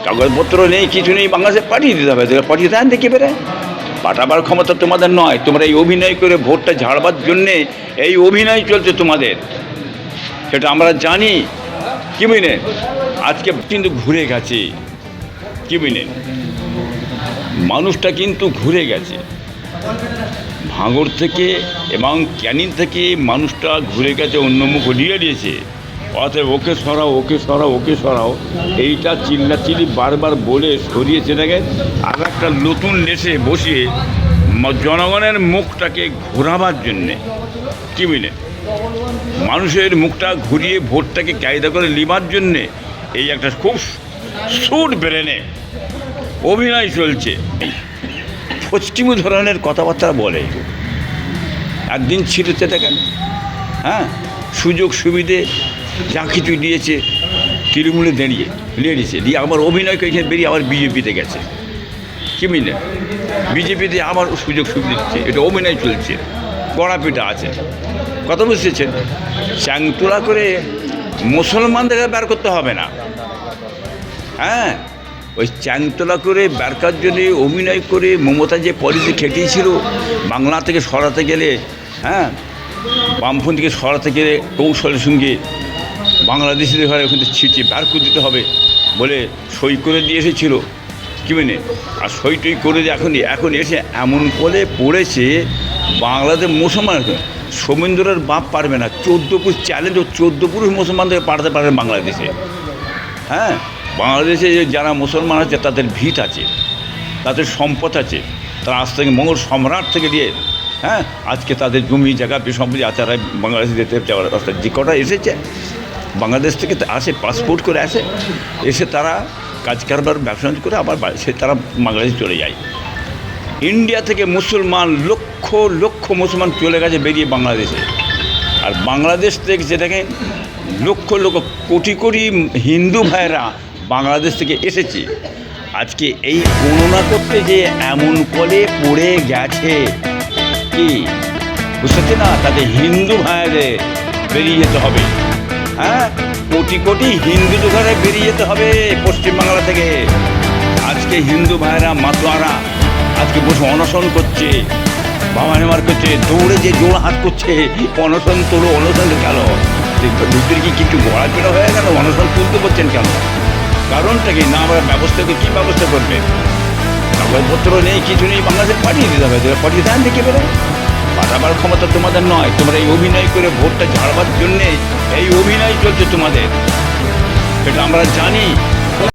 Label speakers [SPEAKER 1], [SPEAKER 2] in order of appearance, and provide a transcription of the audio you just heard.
[SPEAKER 1] কাগজপত্র নেই, কিছু নেই, বাংলাদেশে পাঠিয়ে দিতে হবে। পাঠিয়ে দেন দেখি বেড়ে, পাঠাবার ক্ষমতা তোমাদের নয়। তোমরা এই অভিনয় করে ভোটটা ঝাড়বার জন্যে এই অভিনয় চলছে তোমাদের, সেটা আমরা জানি। কি বুঝলেন? আজকে কিন্তু ঘুরে গেছে, কি বুঝলেন, মানুষটা কিন্তু ঘুরে গেছে ভাঙড় থেকে এবং ক্যানিং থেকে। মানুষটা ঘুরে গেছে, অন্য মুখ নিয়ে দিয়েছে। অতএব ওকে সরাও, ওকে সরাও, ওকে সরাও, এইটা চিল্লাচিল্লি বারবার বলে সরিয়েছে দেখে আর একটা নতুন দেশে বসিয়ে জনগণের মুখটাকে ঘোরাবার জন্যে, কি বুঝলেন, মানুষের মুখটা ঘুরিয়ে ভোটটাকে কায়দা করে নেবার জন্যে এই একটা খুব সুট ব্রেনে অভিনয় চলছে। পশ্চিমী ধরনের কথাবার্তা বলে, একদিন ছিঁড়েছে দেখেন, হ্যাঁ, সুযোগ সুবিধে যা কিছু দিয়েছে তৃণমূলে দাঁড়িয়ে লেড়িয়েছে, দিয়ে আবার অভিনয় করেছে, বেরিয়ে আবার বিজেপিতে গেছে। কি বুঝলেন, বিজেপিতে আবার সুযোগ সুবিধা দিচ্ছে, এটা অভিনয় চলছে, কড়াপিটা আছে। কথা বুঝতেছেন? চ্যাংতুলা করে মুসলমানদেরকে বের করতে হবে না, হ্যাঁ, ওই চ্যাংতলা করে বেরকার জন্যে অভিনয় করে মমতা যে পলিসি খেটিয়েছিল বাংলা থেকে সরাতে গেলে, হ্যাঁ, বামপন্থীকে সরাতে গেলে কৌশলের সঙ্গে বাংলাদেশিদের ঘরে ওখানে ছিটিয়ে বের করে দিতে হবে বলে সই করে দিয়ে এসেছিল। কি মানে, আর সই টই করে দিয়ে এখন এসে এমন করে পড়েছে বাংলাদেশ মুসলমান। সোমেন্দ্রের বাপ পারবে না, 14 পুরুষ চ্যালেঞ্জ, 14 পুরুষ মুসলমানদের পাঠাতে পারবে বাংলাদেশে। হ্যাঁ, বাংলাদেশে যারা মুসলমান আছে তাদের ভিত আছে, তাদের সম্পদ আছে, তারা আজ থেকে মঙ্গল সম্রাট থেকে দিয়ে, হ্যাঁ, আজকে তাদের জমি জায়গা সম্পত্তি আছে, তারা বাংলাদেশে যেতে যাওয়ার রাস্তা যে কটা এসেছে বাংলাদেশ থেকে আসে, পাসপোর্ট করে আসে, এসে তারা কাজ কারবার ব্যবসা করে আবার সে তারা বাংলাদেশে চলে যায়। ইন্ডিয়া থেকে মুসলমান লক্ষ লক্ষ মুসলমান চলে গেছে বেরিয়ে বাংলাদেশে, আর বাংলাদেশ থেকে যে দেখেন লক্ষ লক্ষ কোটি কোটি হিন্দু ভাইরা বাংলাদেশ থেকে এসেছে। আজকে এই গণনা করতে যে এমন করে পড়ে গেছে, কি বুঝতে না, তাদের হিন্দু ভাইদের বেরিয়ে যেতে হবে। হ্যাঁ, কোটি কোটি হিন্দু ঘরে বেরিয়ে যেতে হবে পশ্চিমবাংলা থেকে। আজকে হিন্দু ভাইরা মাতোয়ারা আজকে বসে অনশন করছে, বাবা করছে, দৌড়ে যে জোড় হাত করছে, অনশন তোলো, অনশন গেল দুধের কি কিছু গড়াচড়া হয়ে গেল, অনশন তুলতে পারছেন কেন? কারণটা কি না, আমরা ব্যবস্থা কী ব্যবস্থা করবে? কাগজপত্র নেই, কিছু নেই, বাংলাদেশে পাঠিয়ে দিতে হবে। পাঠিয়ে দেন দেখি বেরো, পাঠাবার ক্ষমতা তোমাদের নয়। তোমরা এই অভিনয় করে ভোটটা ঝাড়বার জন্যে এই অভিনয় চলছে তোমাদের, সেটা আমরা জানি।